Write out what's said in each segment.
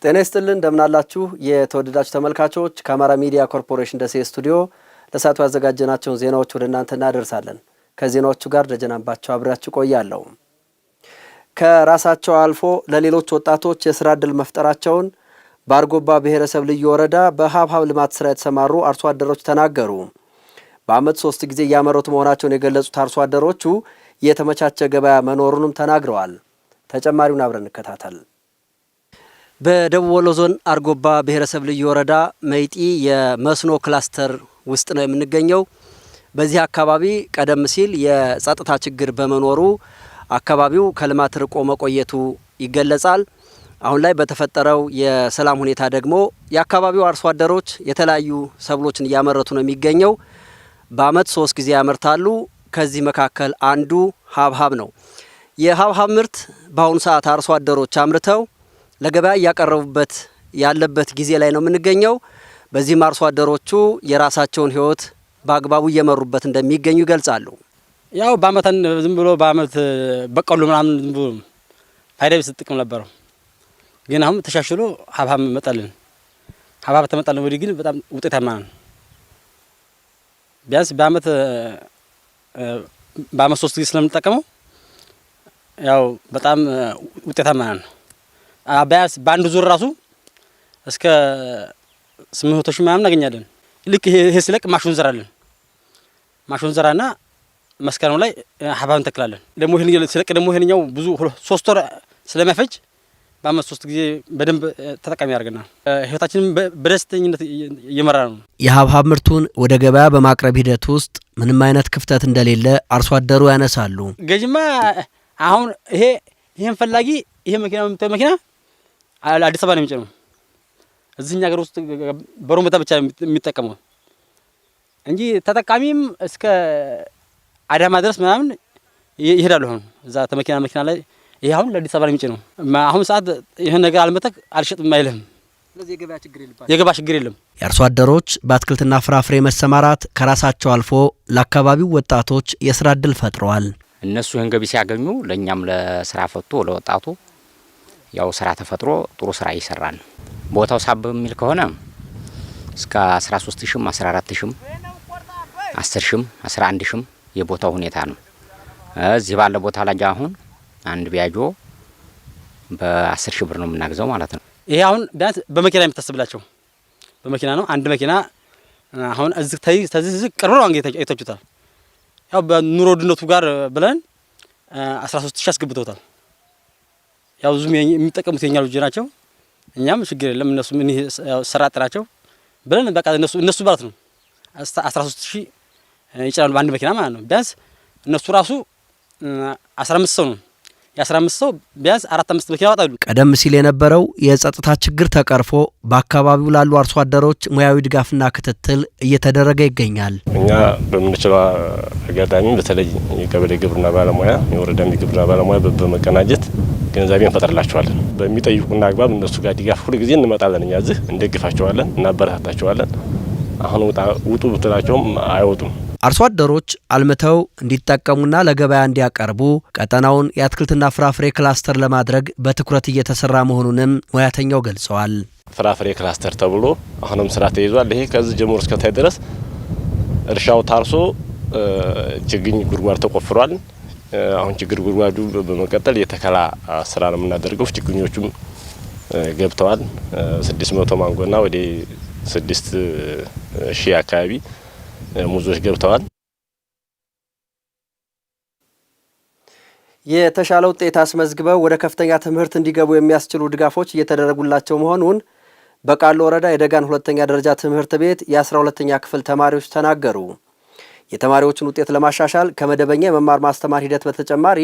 ጤና ይስጥልን እንደምናላችሁ የተወደዳችሁ ተመልካቾች ከአማራ ሚዲያ ኮርፖሬሽን ደሴ ስቱዲዮ ለሰዓቱ ያዘጋጀናቸውን ዜናዎች ወደ እናንተ እናደርሳለን። ከዜናዎቹ ጋር ደጀናባቸው አብራችሁ ቆያለሁ። ከራሳቸው አልፎ ለሌሎች ወጣቶች የስራ ዕድል መፍጠራቸውን በአርጎባ ብሔረሰብ ልዩ ወረዳ በሀብሀብ ልማት ስራ የተሰማሩ አርሶ አደሮች ተናገሩ። በአመት 3 ጊዜ ያመረቱ መሆናቸውን የገለጹት አርሶ አደሮቹ የተመቻቸ ገበያ መኖሩንም ተናግረዋል። ተጨማሪውን አብረን እንከታተል። በደቡብ ወሎ ዞን አርጎባ ብሔረሰብ ልዩ ወረዳ መይጢ የመስኖ ክላስተር ውስጥ ነው የምንገኘው። በዚህ አካባቢ ቀደም ሲል የጸጥታ ችግር በመኖሩ አካባቢው ከልማት ርቆ መቆየቱ ይገለጻል። አሁን ላይ በተፈጠረው የሰላም ሁኔታ ደግሞ የአካባቢው አርሶ አደሮች የተለያዩ ሰብሎችን እያመረቱ ነው የሚገኘው። በአመት 3 ጊዜ ያመርታሉ። ከዚህ መካከል አንዱ ሀብሀብ ነው። የሀብሀብ ምርት በአሁኑ ሰዓት አርሶ አደሮች አምርተው ለገበያ እያቀረቡበት ያለበት ጊዜ ላይ ነው የምንገኘው። በዚህም አርሶ አደሮቹ የራሳቸውን ህይወት በአግባቡ እየመሩበት እንደሚገኙ ይገልጻሉ። ያው በአመታን ዝም ብሎ በአመት በቀሉ ምናምን ዝም ብሎ ፋይዳ ቢስ ጥቅም ነበረው። ግን አሁን ተሻሽሎ ሀብሀብ መጣልን። ሀብሀብ ተመጣልን ወዲህ ግን በጣም ውጤታማ ነው። ቢያንስ በአመት 3 ጊዜ ስለምንጠቀመው ያው በጣም ውጤታማ ነው። አባያስ ባንዱ ዙር ራሱ እስከ 800 ሺህ ምናምን እናገኛለን። ልክ ይሄ ሲለቅ ማሽን ዘራለን። ማሽን ዘራና መስከረም ላይ ሀብሀብ እንተክላለን። ደግሞ ይሄን ሲለቅ ደግሞ ይሄንኛው ብዙ 3 ወር ስለማይፈጅ በአመት 3 ጊዜ በደንብ ተጠቃሚ ያደርገናል። ህይወታችንን በደስተኝነት እየመራ ነው። የሀብሀብ ምርቱን ወደ ገበያ በማቅረብ ሂደት ውስጥ ምንም አይነት ክፍተት እንደሌለ አርሶ አደሩ ያነሳሉ። ገጅማ አሁን ይሄን ፈላጊ ይሄ መኪና አዲስ አበባ ነው የሚጭነው። እዚህኛ ሀገር ውስጥ በሮምታ ብቻ የሚጠቀመው እንጂ ተጠቃሚም እስከ አዳማ ድረስ ምናምን ይሄዳሉ። አሁን እዛ መኪና ላይ ይሄ አሁን ለአዲስ አበባ ነው የሚጭነው። አሁን ሰዓት ይሄን ነገር አልመተክ አልሸጥም አይልም። ስለዚህ የገበያ ችግር የለም። የአርሶ አደሮች በአትክልትና ፍራፍሬ መሰማራት ከራሳቸው አልፎ ለአካባቢው ወጣቶች የስራ ዕድል ፈጥረዋል። እነሱ ይህን ገቢ ሲያገኙ ለእኛም ለስራ ፈቶ ለወጣቱ ያው ስራ ተፈጥሮ ጥሩ ስራ ይሰራል። ቦታው ሳብ የሚል ከሆነ እስከ 13 ሺህ 14 ሺህ 10 ሺህ 11 ሺህ የቦታው ሁኔታ ነው። እዚህ ባለ ቦታ ላይ አሁን አንድ ቢያጆ በ10 ሺህ ብር ነው የምናገዘው ማለት ነው። ይሄ አሁን ቢያንስ በመኪና የምታስብላቸው በመኪና ነው። አንድ መኪና አሁን እዚህ ቅርብ ነው አይታችሁታል። ያው በኑሮ ውድነቱ ጋር ብለን 13 ሺህ አስገብተውታል። ያው ዙም የሚጠቀሙት የኛ ልጅ ናቸው። እኛም ችግር የለም እነሱ ምን ስራ አጥራቸው ብለን በቃ እነሱ ማለት ነው 13 ሺህ ይጭራሉ በአንድ መኪና ማለት ነው። ቢያንስ እነሱ ራሱ 15 ሰው ነው። የ15 ሰው ቢያንስ 4-5 መኪና ያወጣሉ። ቀደም ሲል የነበረው የጸጥታ ችግር ተቀርፎ በአካባቢው ላሉ አርሶ አደሮች ሙያዊ ድጋፍና ክትትል እየተደረገ ይገኛል። እኛ በምንችለው አጋጣሚ በተለይ የቀበሌ ግብርና ባለሙያ የወረዳ ግብርና ባለሙያ በመቀናጀት ገንዘብ እንፈጥርላቸዋለን። በሚጠይቁና አግባብ እነሱ ጋር ድጋፍ ሁሉ ጊዜ እንመጣለን። እኛ እዚህ እንደግፋቸዋለን፣ እናበረታታቸዋለን። አሁን ውጡ ብትላቸውም አይወጡም። አርሶ አደሮች አልምተው እንዲጠቀሙና ለገበያ እንዲያቀርቡ ቀጠናውን የአትክልትና ፍራፍሬ ክላስተር ለማድረግ በትኩረት እየተሰራ መሆኑንም ሙያተኛው ገልጸዋል። ፍራፍሬ ክላስተር ተብሎ አሁንም ስራ ተይዟል። ይሄ ከዚህ ጀምሮ እስከታይ ድረስ እርሻው ታርሶ ችግኝ ጉድጓድ ተቆፍሯል። አሁን ችግኝ ጉድጓዱ በመቀጠል የተከላ ስራ ነው የምናደርገው። ችግኞቹም ገብተዋል። 600 ማንጎና ወደ 6000 አካባቢ ሙዞች ገብተዋል። የተሻለ ውጤት አስመዝግበው ወደ ከፍተኛ ትምህርት እንዲገቡ የሚያስችሉ ድጋፎች እየተደረጉላቸው መሆኑን በቃሉ ወረዳ የደጋን 2ኛ ደረጃ ትምህርት ቤት የ12ኛ ክፍል ተማሪዎች ተናገሩ። የተማሪዎችን ውጤት ለማሻሻል ከመደበኛ የመማር ማስተማር ሂደት በተጨማሪ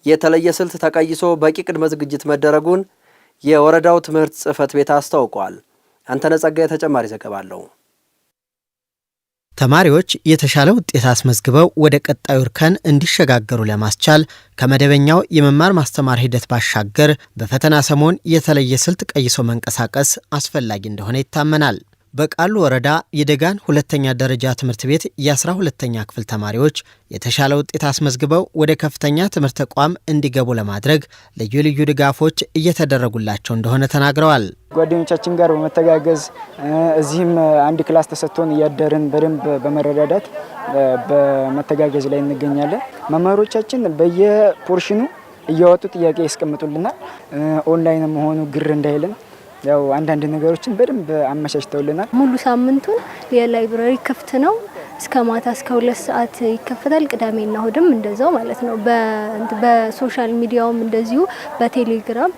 የተለየ ስልት ተቀይሶ በቂ ቅድመ ዝግጅት መደረጉን የወረዳው ትምህርት ጽሕፈት ቤት አስታውቋል። አንተነህ ጸጋዬ ተጨማሪ ዘገባ አለው። ተማሪዎች የተሻለ ውጤት አስመዝግበው ወደ ቀጣዩ እርከን እንዲሸጋገሩ ለማስቻል ከመደበኛው የመማር ማስተማር ሂደት ባሻገር በፈተና ሰሞን የተለየ ስልት ቀይሶ መንቀሳቀስ አስፈላጊ እንደሆነ ይታመናል። በቃሉ ወረዳ የደጋን ሁለተኛ ደረጃ ትምህርት ቤት የ12ኛ ክፍል ተማሪዎች የተሻለ ውጤት አስመዝግበው ወደ ከፍተኛ ትምህርት ተቋም እንዲገቡ ለማድረግ ልዩ ልዩ ድጋፎች እየተደረጉላቸው እንደሆነ ተናግረዋል። ጓደኞቻችን ጋር በመተጋገዝ እዚህም አንድ ክላስ ተሰጥቶን እያደርን በደንብ በመረዳዳት በመተጋገዝ ላይ እንገኛለን። መምህሮቻችን በየፖርሽኑ እያወጡ ጥያቄ ያስቀምጡልናል። ኦንላይን መሆኑ ግር እንዳይለን ያው አንዳንድ ነገሮችን በደንብ አመቻችተውልናል። ሙሉ ሳምንቱን የላይብራሪ ክፍት ነው። እስከ ማታ እስከ 2 ሰዓት ይከፈታል። ቅዳሜና እሁድም እንደዛው ማለት ነው። በሶሻል ሚዲያውም እንደዚሁ በቴሌግራም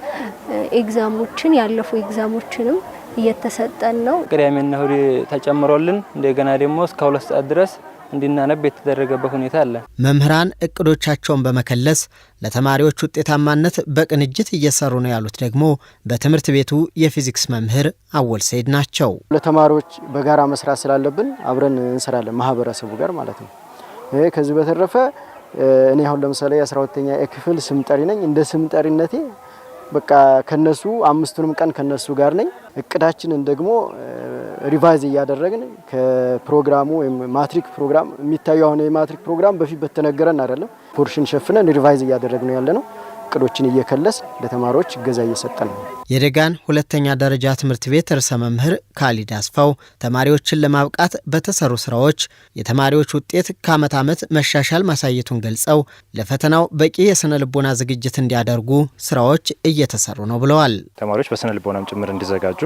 ኤግዛሞችን ያለፉ ኤግዛሞችንም እየተሰጠን ነው። ቅዳሜና እሁድ ተጨምሮልን እንደገና ደግሞ እስከ 2 ሰዓት ድረስ እንድናነብ የተደረገበት ሁኔታ አለ። መምህራን እቅዶቻቸውን በመከለስ ለተማሪዎች ውጤታማነት በቅንጅት እየሰሩ ነው ያሉት ደግሞ በትምህርት ቤቱ የፊዚክስ መምህር አወል ሰይድ ናቸው። ለተማሪዎች በጋራ መስራት ስላለብን አብረን እንሰራለን ማህበረሰቡ ጋር ማለት ነው። ከዚህ በተረፈ እኔ አሁን ለምሳሌ 12ኛ ክፍል ስም ጠሪ ነኝ። እንደ ስም ጠሪነቴ በቃ ከነሱ 5ቱንም ቀን ከነሱ ጋር ነኝ። እቅዳችንን ደግሞ ሪቫይዝ እያደረግን ከፕሮግራሙ ወይም ማትሪክ ፕሮግራም የሚታየው አሁን የማትሪክ ፕሮግራም በፊት በተነገረን አይደለም። ፖርሽን ሸፍነን ሪቫይዝ እያደረግን ያለነው እቅዶችን እየከለስ ለተማሪዎች እገዛ እየሰጠን ነው። የደጋን ሁለተኛ ደረጃ ትምህርት ቤት ርዕሰ መምህር ካሊድ አስፋው ተማሪዎችን ለማብቃት በተሰሩ ስራዎች የተማሪዎች ውጤት ከዓመት ዓመት መሻሻል ማሳየቱን ገልጸው ለፈተናው በቂ የስነ ልቦና ዝግጅት እንዲያደርጉ ስራዎች እየተሰሩ ነው ብለዋል። ተማሪዎች በስነ ልቦናም ጭምር እንዲዘጋጁ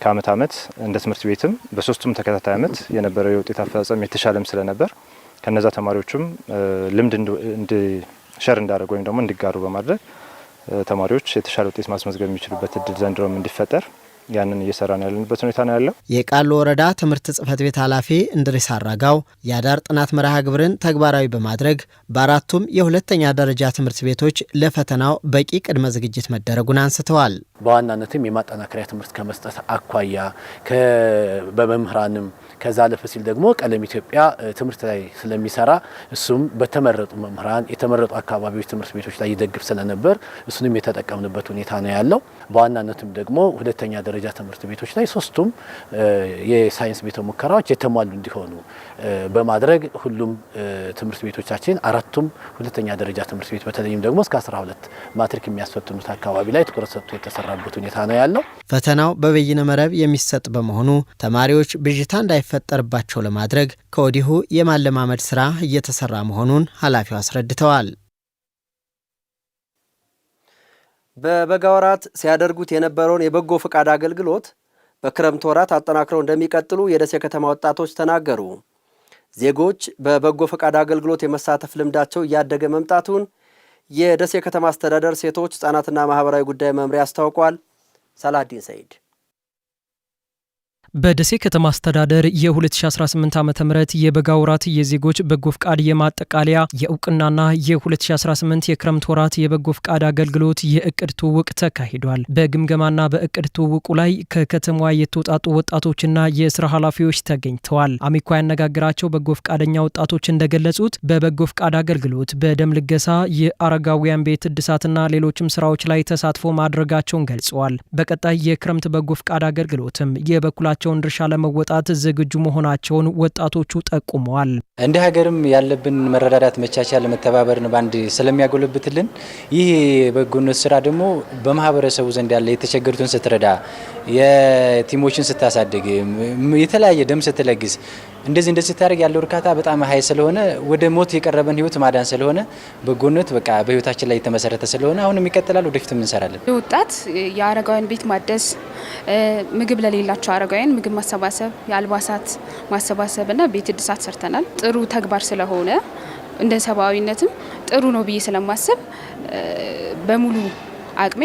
ከዓመት ዓመት እንደ ትምህርት ቤትም በሶስቱም ተከታታይ ዓመት የነበረው የውጤት አፈጻጸም የተሻለም ስለነበር ከነዛ ተማሪዎችም ልምድ ሸር እንዳደረጉ ወይም ደግሞ እንዲጋሩ በማድረግ ተማሪዎች የተሻለ ውጤት ማስመዝገብ የሚችሉበት እድል ዘንድሮም እንዲፈጠር ያንን እየሰራን ያለንበት ሁኔታ ነው ያለው። የቃሉ ወረዳ ትምህርት ጽሕፈት ቤት ኃላፊ እንድሪስ አራጋው የአዳር ጥናት መርሃ ግብርን ተግባራዊ በማድረግ በአራቱም የሁለተኛ ደረጃ ትምህርት ቤቶች ለፈተናው በቂ ቅድመ ዝግጅት መደረጉን አንስተዋል። በዋናነትም የማጠናከሪያ ትምህርት ከመስጠት አኳያ በመምህራንም ከዛ አለፈ ሲል ደግሞ ቀለም ኢትዮጵያ ትምህርት ላይ ስለሚሰራ እሱም በተመረጡ መምህራን የተመረጡ አካባቢዎች ትምህርት ቤቶች ላይ ይደግፍ ስለነበር እሱንም የተጠቀምንበት ሁኔታ ነው ያለው። በዋናነትም ደግሞ ሁለተኛ ደረጃ ትምህርት ቤቶች ላይ ሶስቱም የሳይንስ ቤተ ሙከራዎች የተሟሉ እንዲሆኑ በማድረግ ሁሉም ትምህርት ቤቶቻችን አራቱም ሁለተኛ ደረጃ ትምህርት ቤት በተለይም ደግሞ እስከ 12 ማትሪክ የሚያስፈትኑት አካባቢ ላይ ትኩረት ሰጥቶ የተሰራበት ሁኔታ ነው ያለው። ፈተናው በበይነ መረብ የሚሰጥ በመሆኑ ተማሪዎች ብዥታ እንዳይፈጠርባቸው ለማድረግ ከወዲሁ የማለማመድ ስራ እየተሰራ መሆኑን ኃላፊው አስረድተዋል። በበጋ ወራት ሲያደርጉት የነበረውን የበጎ ፈቃድ አገልግሎት በክረምት ወራት አጠናክረው እንደሚቀጥሉ የደሴ ከተማ ወጣቶች ተናገሩ። ዜጎች በበጎ ፈቃድ አገልግሎት የመሳተፍ ልምዳቸው እያደገ መምጣቱን የደሴ ከተማ አስተዳደር ሴቶች ሕፃናትና ማህበራዊ ጉዳይ መምሪያ አስታውቋል። ሰላዲን ሰይድ በደሴ ከተማ አስተዳደር የ2018 ዓ.ም የበጋ ወራት የዜጎች በጎ ፍቃድ የማጠቃለያ የእውቅናና የ2018 የክረምት ወራት የበጎ ፍቃድ አገልግሎት የእቅድ ትውውቅ ተካሂዷል። በግምገማና በእቅድ ትውውቁ ላይ ከከተማዋ የተውጣጡ ወጣቶችና የስራ ኃላፊዎች ተገኝተዋል። አሚኮ ያነጋገራቸው በጎ ፍቃደኛ ወጣቶች እንደገለጹት በበጎ ፍቃድ አገልግሎት በደም ልገሳ፣ የአረጋውያን ቤት እድሳትና ሌሎችም ስራዎች ላይ ተሳትፎ ማድረጋቸውን ገልጸዋል። በቀጣይ የክረምት በጎ ፍቃድ አገልግሎትም የበኩላቸው ድርሻ ለመወጣት ዝግጁ መሆናቸውን ወጣቶቹ ጠቁመዋል። እንደ ሀገርም ያለብን መረዳዳት፣ መቻቻል፣ መተባበርን ባንድ ስለሚያጎለብትልን ይህ በጎነት ስራ ደግሞ በማህበረሰቡ ዘንድ ያለ የተቸገሩትን ስትረዳ፣ የቲሞችን ስታሳድግ፣ የተለያየ ደም ስትለግስ እንደዚህ ስታደርግ ያለው እርካታ በጣም ሀይ ስለሆነ ወደ ሞት የቀረበን ህይወት ማዳን ስለሆነ በጎነት በቃ በህይወታችን ላይ የተመሰረተ ስለሆነ አሁንም ይቀጥላል፣ ወደፊትም እንሰራለን። ወጣት የአረጋውያን ቤት ማደስ፣ ምግብ ለሌላቸው አረጋውያን ምግብ ማሰባሰብ፣ የአልባሳት ማሰባሰብና ቤት እድሳት ሰርተናል። ጥሩ ተግባር ስለሆነ እንደ ሰብአዊነትም ጥሩ ነው ብዬ ስለማስብ በሙሉ አቅሜ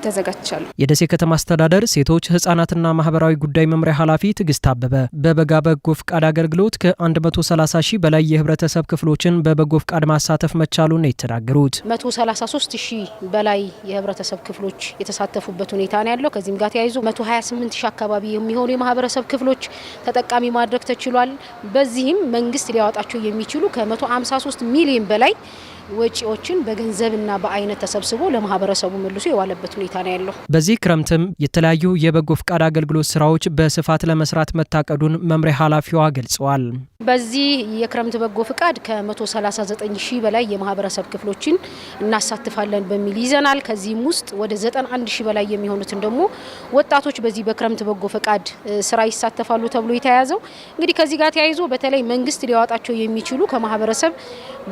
ተዘጋጅቻለሁ። የደሴ ከተማ አስተዳደር ሴቶች ህጻናትና ማህበራዊ ጉዳይ መምሪያ ኃላፊ ትግስት አበበ በበጋ በጎ ፍቃድ አገልግሎት ከ130 ሺህ በላይ የህብረተሰብ ክፍሎችን በበጎ ፍቃድ ማሳተፍ መቻሉን ነው የተናገሩት። 133 ሺህ በላይ የህብረተሰብ ክፍሎች የተሳተፉበት ሁኔታ ነው ያለው። ከዚህም ጋር ተያይዞ 128 ሺህ አካባቢ የሚሆኑ የማህበረሰብ ክፍሎች ተጠቃሚ ማድረግ ተችሏል። በዚህም መንግስት ሊያወጣቸው የሚችሉ ከ153 ሚሊዮን በላይ ወጪዎችን በገንዘብና በአይነት ተሰብስቦ ለማህበረሰቡ መልሶ የዋለበት ሁኔታ ሁኔታ ነው ያለው። በዚህ ክረምትም የተለያዩ የበጎ ፍቃድ አገልግሎት ስራዎች በስፋት ለመስራት መታቀዱን መምሪያ ኃላፊዋ ገልጸዋል። በዚህ የክረምት በጎ ፍቃድ ከ139 ሺህ በላይ የማህበረሰብ ክፍሎችን እናሳትፋለን በሚል ይዘናል። ከዚህም ውስጥ ወደ 91 ሺህ በላይ የሚሆኑትን ደግሞ ወጣቶች በዚህ በክረምት በጎ ፍቃድ ስራ ይሳተፋሉ ተብሎ የተያዘው። እንግዲህ ከዚህ ጋር ተያይዞ በተለይ መንግስት ሊያወጣቸው የሚችሉ ከማህበረሰብ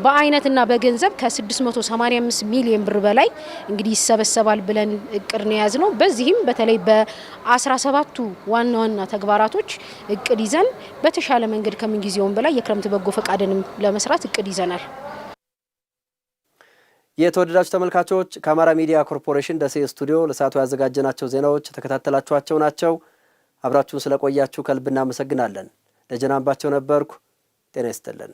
በአይነትና በገንዘብ ከ685 ሚሊዮን ብር በላይ እንግዲህ ይሰበሰባል ብለን እቅድ ነው የያዝነው። በዚህም በተለይ በ17ቱ ዋና ዋና ተግባራቶች እቅድ ይዘን በተሻለ መንገድ ከምንጊዜውም በላይ የክረምት በጎ ፈቃድንም ለመስራት እቅድ ይዘናል። የተወደዳችሁ ተመልካቾች ከአማራ ሚዲያ ኮርፖሬሽን ደሴ ስቱዲዮ ለሰዓቱ ያዘጋጀናቸው ዜናዎች ተከታተላችኋቸው ናቸው። አብራችሁን ስለቆያችሁ ከልብ እናመሰግናለን። ደጀን አምባቸው ነበርኩ። ጤና ይስጥልን።